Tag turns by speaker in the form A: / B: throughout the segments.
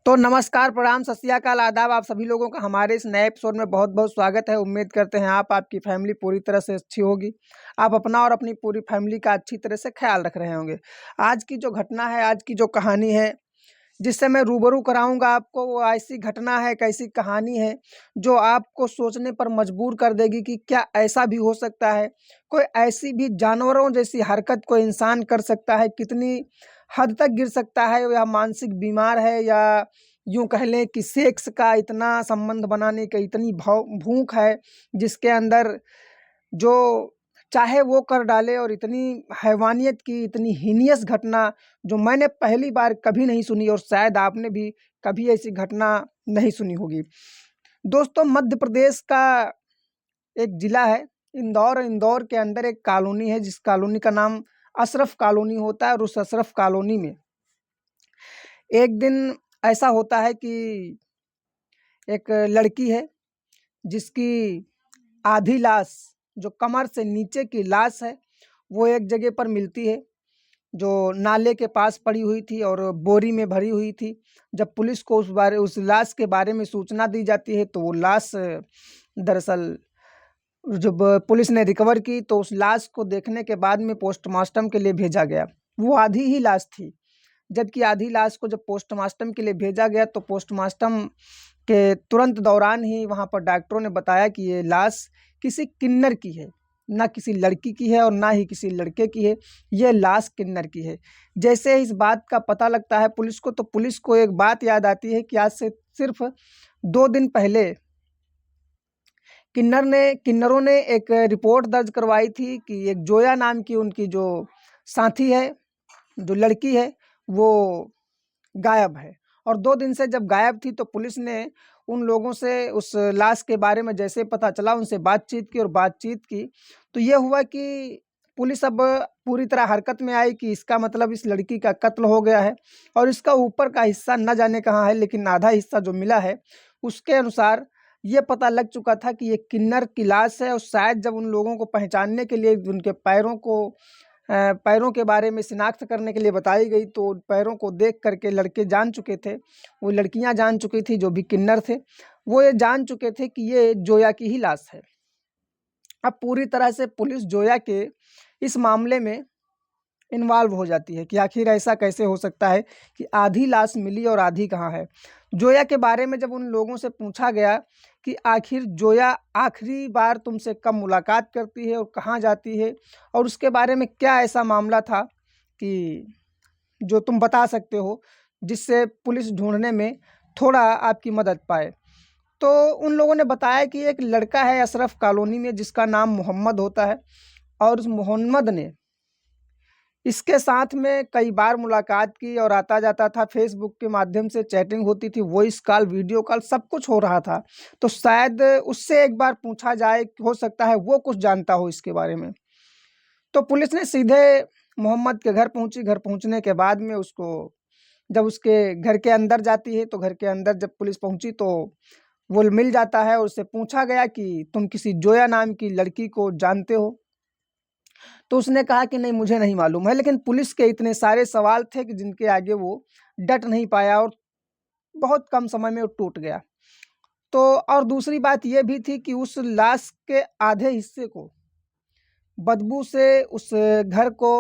A: तो नमस्कार, प्रणाम, सत श्री अकाल, आदाब। आप सभी लोगों का हमारे इस नए एपिसोड में बहुत-बहुत स्वागत है। उम्मीद करते हैं आपकी फैमिली पूरी तरह से अच्छी होगी। आप अपना और अपनी पूरी फैमिली का अच्छी तरह से ख़्याल रख रहे होंगे। आज की जो घटना है, आज की जो कहानी है, जिससे मैं रूबरू कराऊँगा आपको, वो ऐसी घटना है, एक ऐसी कहानी है, जो आपको सोचने पर मजबूर कर देगी कि क्या ऐसा भी हो सकता है? कोई ऐसी भी जानवरों जैसी हरकत कोई इंसान कर सकता है? कितनी हद तक गिर सकता है, या मानसिक बीमार है, या यूँ कह लें कि सेक्स का इतना संबंध बनाने की इतनी भूख है, जिसके अंदर जो चाहे वो कर डाले। और इतनी हैवानियत की, इतनी हीनियस घटना जो मैंने पहली बार कभी नहीं सुनी, और शायद आपने भी कभी ऐसी घटना नहीं सुनी होगी। दोस्तों, मध्य प्रदेश का एक ज़िला है इंदौर। इंदौर के अंदर एक कॉलोनी है, जिस कॉलोनी का नाम अशरफ कॉलोनी होता है। और उस अशरफ कॉलोनी में एक दिन ऐसा होता है कि एक लड़की है, जिसकी आधी लाश, जो कमर से नीचे की लाश है, वो एक जगह पर मिलती है, जो नाले के पास पड़ी हुई थी और बोरी में भरी हुई थी। जब पुलिस को उस लाश के बारे में सूचना दी जाती है, तो वो लाश दरअसल जब पुलिस ने रिकवर की, तो उस लाश को देखने के बाद में पोस्टमार्टम के लिए भेजा गया। वो आधी ही लाश थी, जबकि आधी लाश को जब पोस्टमार्टम के लिए भेजा गया, तो पोस्टमार्टम के तुरंत दौरान ही वहाँ पर डॉक्टरों ने बताया कि ये लाश किसी किन्नर की है, ना किसी लड़की की है और ना ही किसी लड़के की है। ये लाश किन्नर की है। जैसे इस बात का पता लगता है पुलिस को, तो पुलिस को एक बात याद आती है कि आज से सिर्फ 2 दिन पहले किन्नरों ने एक रिपोर्ट दर्ज करवाई थी कि एक जोया नाम की उनकी जो साथी है, जो लड़की है, वो गायब है। और 2 दिन से जब गायब थी, तो पुलिस ने उन लोगों से उस लाश के बारे में जैसे पता चला, उनसे बातचीत की, और बातचीत की तो ये हुआ कि पुलिस अब पूरी तरह हरकत में आई कि इसका मतलब इस लड़की का कत्ल हो गया है। और इसका ऊपर का हिस्सा न जाने कहाँ है, लेकिन आधा हिस्सा जो मिला है, उसके अनुसार ये पता लग चुका था कि ये किन्नर की लाश है। और शायद जब उन लोगों को पहचानने के लिए उनके पैरों के बारे में शिनाख्त करने के लिए बताई गई, तो पैरों को देख करके लड़के जान चुके थे, वो लड़कियां जान चुकी थी, जो भी किन्नर थे वो ये जान चुके थे कि ये जोया की ही लाश है। अब पूरी तरह से पुलिस जोया के इस मामले में इन्वॉल्व हो जाती है कि आखिर ऐसा कैसे हो सकता है कि आधी लाश मिली और आधी कहाँ है। जोया के बारे में जब उन लोगों से पूछा गया कि आखिर जोया आखिरी बार तुमसे कब मुलाकात करती है और कहाँ जाती है, और उसके बारे में क्या ऐसा मामला था कि जो तुम बता सकते हो, जिससे पुलिस ढूंढने में थोड़ा आपकी मदद पाए। तो उन लोगों ने बताया कि एक लड़का है अशरफ कॉलोनी में, जिसका नाम मोहम्मद होता है। और उस मोहम्मद ने इसके साथ में कई बार मुलाकात की, और आता जाता था, फेसबुक के माध्यम से चैटिंग होती थी, वॉइस कॉल, वीडियो कॉल, सब कुछ हो रहा था। तो शायद उससे एक बार पूछा जाए, हो सकता है वो कुछ जानता हो इसके बारे में। तो पुलिस ने सीधे मोहम्मद के घर पहुंची। घर पहुंचने के बाद में उसको, जब उसके घर के अंदर जाती है, तो घर के अंदर जब पुलिस पहुंची, तो वो मिल जाता है, और उससे पूछा गया कि तुम किसी जोया नाम की लड़की को जानते हो? तो उसने कहा कि नहीं, मुझे नहीं मालूम है। लेकिन पुलिस के इतने सारे सवाल थे कि जिनके आगे वो डट नहीं पाया, और बहुत कम समय में वो टूट गया। तो और दूसरी बात ये भी थी कि उस लाश के आधे हिस्से को बदबू से उस घर को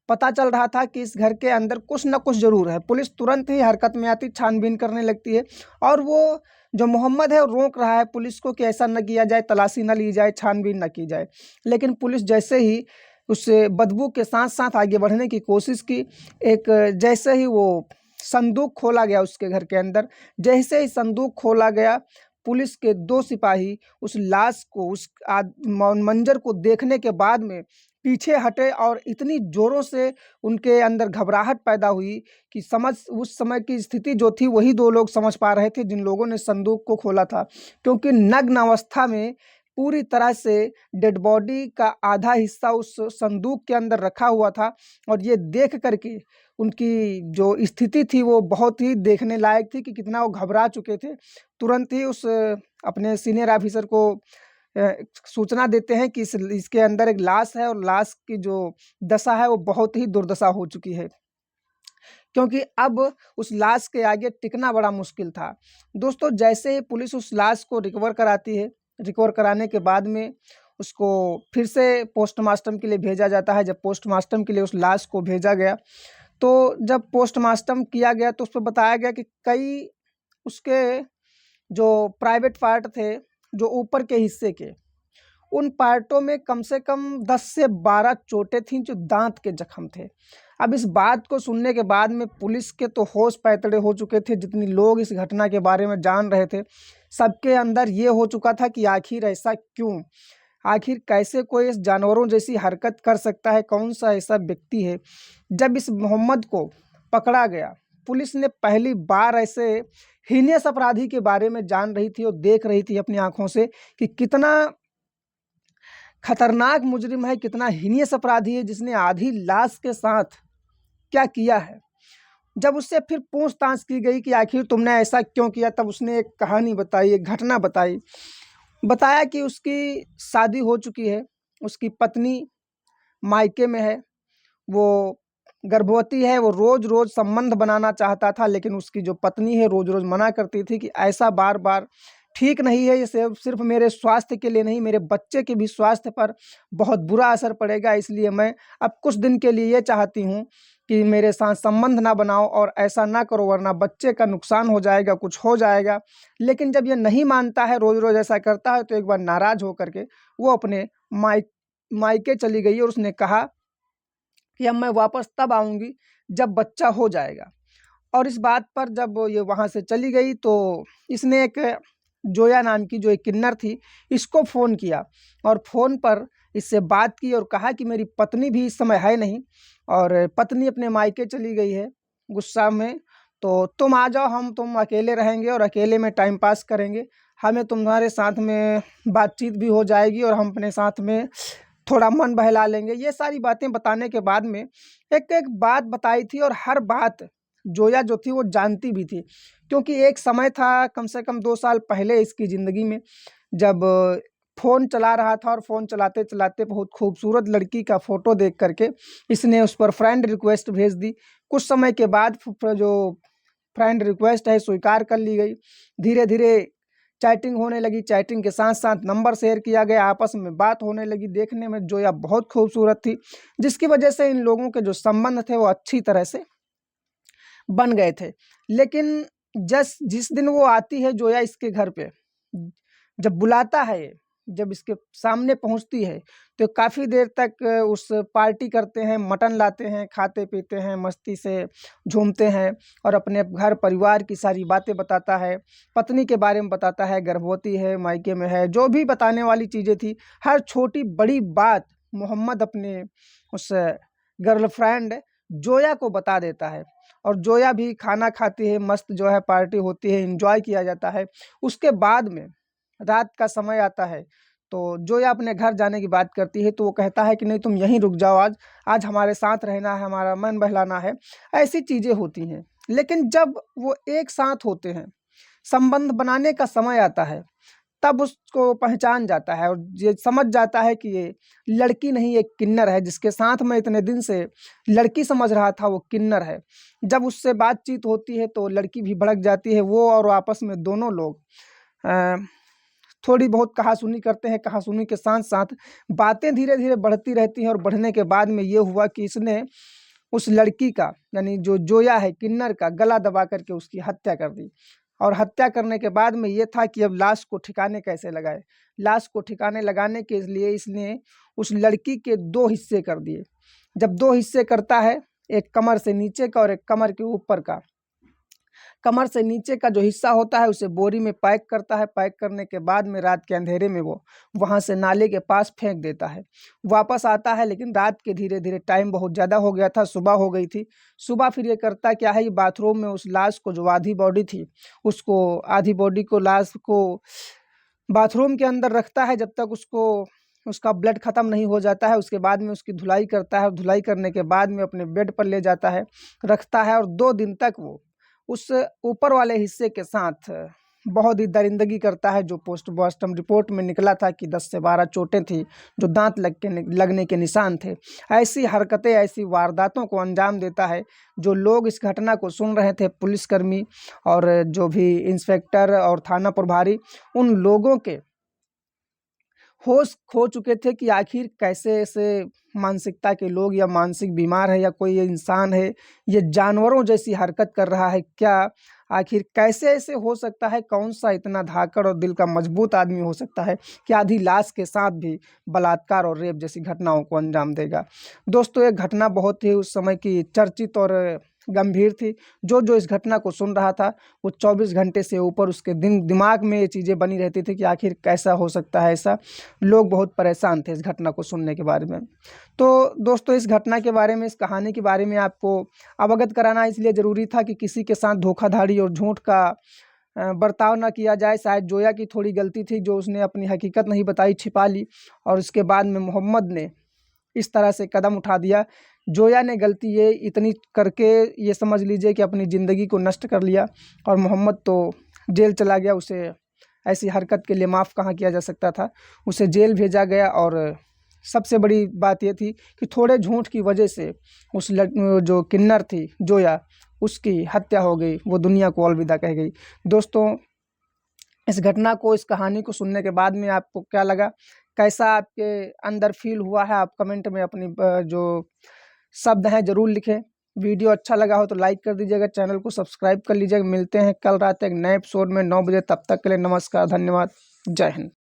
A: पता चल रहा था कि इस घर के अंदर कुछ न कुछ ज़रूर है। पुलिस तुरंत ही हरकत में आती, छानबीन करने लगती है। और वो जो मोहम्मद है, वो रोक रहा है पुलिस को कि ऐसा न किया जाए, तलाशी न ली जाए, छानबीन न की जाए। लेकिन पुलिस जैसे ही उस बदबू के साथ-साथ आगे बढ़ने की कोशिश की, जैसे ही वो संदूक खोला गया उसके घर के अंदर, जैसे ही संदूक खोला गया, पुलिस के 2 सिपाही उस लाश को, उस मंजर को देखने के बाद में पीछे हटे, और इतनी ज़ोरों से उनके अंदर घबराहट पैदा हुई कि उस समय की स्थिति जो थी, वही 2 लोग समझ पा रहे थे जिन लोगों ने संदूक को खोला था। क्योंकि नग्न अवस्था में पूरी तरह से डेड बॉडी का आधा हिस्सा उस संदूक के अंदर रखा हुआ था। और ये देख कर के उनकी जो स्थिति थी, वो बहुत ही देखने लायक थी कि कितना वो घबरा चुके थे। तुरंत ही उस अपने सीनियर ऑफिसर को सूचना देते हैं कि इसके अंदर एक लाश है, और लाश की जो दशा है, वो बहुत ही दुर्दशा हो चुकी है। क्योंकि अब उस लाश के आगे टिकना बड़ा मुश्किल था। दोस्तों, जैसे ही पुलिस उस लाश को रिकवर कराती है, रिकवर कराने के बाद में उसको फिर से पोस्टमार्टम के लिए भेजा जाता है। जब पोस्टमार्टम के लिए उस लाश को भेजा गया, तो जब पोस्टमार्टम किया गया तो उस पे बताया गया कि कई उसके जो प्राइवेट पार्ट थे, जो ऊपर के हिस्से के, उन पार्टों में कम से कम 10 से 12 चोटें थीं, जो दांत के जख्म थे। अब इस बात को सुनने के बाद में पुलिस के तो होश पैतड़े हो चुके थे। जितनी लोग इस घटना के बारे में जान रहे थे, सबके अंदर ये हो चुका था कि आखिर ऐसा क्यों, आखिर कैसे कोई इस जानवरों जैसी हरकत कर सकता है, कौन सा ऐसा व्यक्ति है। जब इस मोहम्मद को पकड़ा गया, पुलिस ने पहली बार ऐसे हीनियस अपराधी के बारे में जान रही थी और देख रही थी अपनी आंखों से कि कितना खतरनाक मुजरिम है, कितना हीनियस अपराधी है, जिसने आधी लाश के साथ क्या किया है। जब उससे फिर पूछताछ की गई कि आखिर तुमने ऐसा क्यों किया, तब उसने एक कहानी बताई, एक घटना बताई। बताया कि उसकी शादी हो चुकी है, उसकी पत्नी मायके में है, वो गर्भवती है, वो रोज़ रोज़ संबंध बनाना चाहता था, लेकिन उसकी जो पत्नी है रोज़ रोज़ मना करती थी कि ऐसा बार बार ठीक नहीं है, ये सिर्फ मेरे स्वास्थ्य के लिए नहीं, मेरे बच्चे के भी स्वास्थ्य पर बहुत बुरा असर पड़ेगा, इसलिए मैं अब कुछ दिन के लिए ये चाहती हूँ कि मेरे साथ संबंध ना बनाओ और ऐसा ना करो, वरना बच्चे का नुकसान हो जाएगा, कुछ हो जाएगा। लेकिन जब ये नहीं मानता है, रोज़ रोज़ ऐसा करता है, तो एक बार नाराज़ होकर के वो अपने मायके चली गई और उसने कहा कि अब मैं वापस तब आऊँगी जब बच्चा हो जाएगा। और इस बात पर जब ये वहाँ से चली गई, तो इसने एक जोया नाम की जो एक किन्नर थी, इसको फ़ोन किया और फ़ोन पर इससे बात की और कहा कि मेरी पत्नी भी इस समय है नहीं और पत्नी अपने मायके चली गई है गुस्सा में, तो तुम आ जाओ, तुम अकेले रहेंगे और अकेले में टाइम पास करेंगे। हमें तुम्हारे साथ में बातचीत भी हो जाएगी और हम अपने साथ में थोड़ा मन बहला लेंगे। ये सारी बातें बताने के बाद में एक-एक बात बताई थी और हर बात जोया जो थी वो जानती भी थी, क्योंकि एक समय था कम से कम 2 साल पहले इसकी ज़िंदगी में, जब फ़ोन चला रहा था और फ़ोन चलाते-चलाते बहुत खूबसूरत लड़की का फ़ोटो देख कर के इसने उस पर फ्रेंड रिक्वेस्ट भेज दी। कुछ समय के बाद जो फ्रेंड रिक्वेस्ट है स्वीकार कर ली गई। धीरे-धीरे चैटिंग होने लगी, चैटिंग के साथ-साथ नंबर शेयर किया गया, आपस में बात होने लगी। देखने में जोया बहुत खूबसूरत थी, जिसकी वजह से इन लोगों के जो संबंध थे वो अच्छी तरह से बन गए थे। लेकिन जिस दिन वो आती है जोया इसके घर पे, जब बुलाता है ये, जब इसके सामने पहुँचती है, तो काफ़ी देर तक उस पार्टी करते हैं, मटन लाते हैं, खाते-पीते हैं, मस्ती से झूमते हैं और अपने घर परिवार की सारी बातें बताता है, पत्नी के बारे में बताता है, गर्भवती है, मायके में है, जो भी बताने वाली चीज़ें थी, हर छोटी-बड़ी बात मोहम्मद अपने उस गर्लफ्रेंड जोया को बता देता है और जोया भी खाना खाती है, मस्त जो है पार्टी होती है, एन्जॉय किया जाता है। उसके बाद में रात का समय आता है, तो जोया अपने घर जाने की बात करती है, तो वो कहता है कि नहीं तुम यहीं रुक जाओ, आज हमारे साथ रहना है, हमारा मन बहलाना है, ऐसी चीज़ें होती हैं। लेकिन जब वो एक साथ होते हैं, संबंध बनाने का समय आता है, तब उसको पहचान जाता है और ये समझ जाता है कि ये लड़की नहीं, एक किन्नर है, जिसके साथ मैं इतने दिन से लड़की समझ रहा था वो किन्नर है। जब उससे बातचीत होती है तो लड़की भी भड़क जाती है, वो और आपस में दोनों लोग अ, थोड़ी बहुत कहा-सुनी करते हैं, कहा-सुनी के साथ-साथ बातें धीरे-धीरे बढ़ती रहती हैं और बढ़ने के बाद में ये हुआ कि इसने उस लड़की का, यानी जो जोया है किन्नर का, गला दबा करके उसकी हत्या कर दी। और हत्या करने के बाद में ये था कि अब लाश को ठिकाने कैसे लगाए। लाश को ठिकाने लगाने के लिए इसने उस लड़की के 2 हिस्से कर दिए। जब 2 हिस्से करता है, एक कमर से नीचे का और एक कमर के ऊपर का। कमर से नीचे का जो हिस्सा होता है उसे बोरी में पैक करता है, पैक करने के बाद में रात के अंधेरे में वो वहाँ से नाले के पास फेंक देता है। वापस आता है, लेकिन रात के धीरे-धीरे टाइम बहुत ज़्यादा हो गया था, सुबह हो गई थी। सुबह फिर ये करता क्या है, ये बाथरूम में उस लाश को, जो आधी बॉडी थी, उसको, आधी बॉडी को, लाश को बाथरूम के अंदर रखता है, जब तक उसका ब्लड ख़त्म नहीं हो जाता है। उसके बाद में उसकी धुलाई करता है और धुलाई करने के बाद में अपने बेड पर ले जाता है, रखता है और 2 दिन तक वो उस ऊपर वाले हिस्से के साथ बहुत ही दरिंदगी करता है। जो पोस्टमार्टम रिपोर्ट में निकला था कि 10 से 12 चोटें थी, जो दांत लगने के निशान थे। ऐसी हरकतें, ऐसी वारदातों को अंजाम देता है। जो लोग इस घटना को सुन रहे थे, पुलिसकर्मी और जो भी इंस्पेक्टर और थाना प्रभारी, उन लोगों के होश खो चुके थे कि आखिर कैसे ऐसे मानसिकता के लोग, या मानसिक बीमार है, या कोई ये इंसान है, ये जानवरों जैसी हरकत कर रहा है क्या? आखिर कैसे ऐसे हो सकता है? कौन सा इतना धाकड़ और दिल का मजबूत आदमी हो सकता है कि आधी लाश के साथ भी बलात्कार और रेप जैसी घटनाओं को अंजाम देगा? दोस्तों, ये घटना बहुत ही उस समय की चर्चित और गंभीर थी। जो इस घटना को सुन रहा था, वो 24 घंटे से ऊपर उसके दिमाग में ये चीज़ें बनी रहती थी कि आखिर कैसा हो सकता है ऐसा। लोग बहुत परेशान थे इस घटना को सुनने के बारे में। तो दोस्तों, इस घटना के बारे में, इस कहानी के बारे में आपको अवगत कराना इसलिए ज़रूरी था कि किसी के साथ धोखाधड़ी और झूठ का बर्ताव ना किया जाए। शायद जोया की थोड़ी गलती थी, जो उसने अपनी हकीकत नहीं बताई, छिपा ली, और उसके बाद में मोहम्मद ने इस तरह से कदम उठा दिया। जोया ने गलती ये इतनी करके, ये समझ लीजिए कि अपनी ज़िंदगी को नष्ट कर लिया, और मोहम्मद तो जेल चला गया। उसे ऐसी हरकत के लिए माफ़ कहाँ किया जा सकता था, उसे जेल भेजा गया। और सबसे बड़ी बात ये थी कि थोड़े झूठ की वजह से उस जो किन्नर थी जोया, उसकी हत्या हो गई, वो दुनिया को अलविदा कह गई। दोस्तों, इस घटना को, इस कहानी को सुनने के बाद में आपको क्या लगा, कैसा आपके अंदर फील हुआ है? आप कमेंट में अपनी जो शब्द हैं ज़रूर लिखें। वीडियो अच्छा लगा हो तो लाइक कर दीजिएगा, चैनल को सब्सक्राइब कर लीजिएगा। मिलते हैं कल रात एक नए एपिसोड में 9 बजे। तब तक के लिए नमस्कार, धन्यवाद, जय हिंद।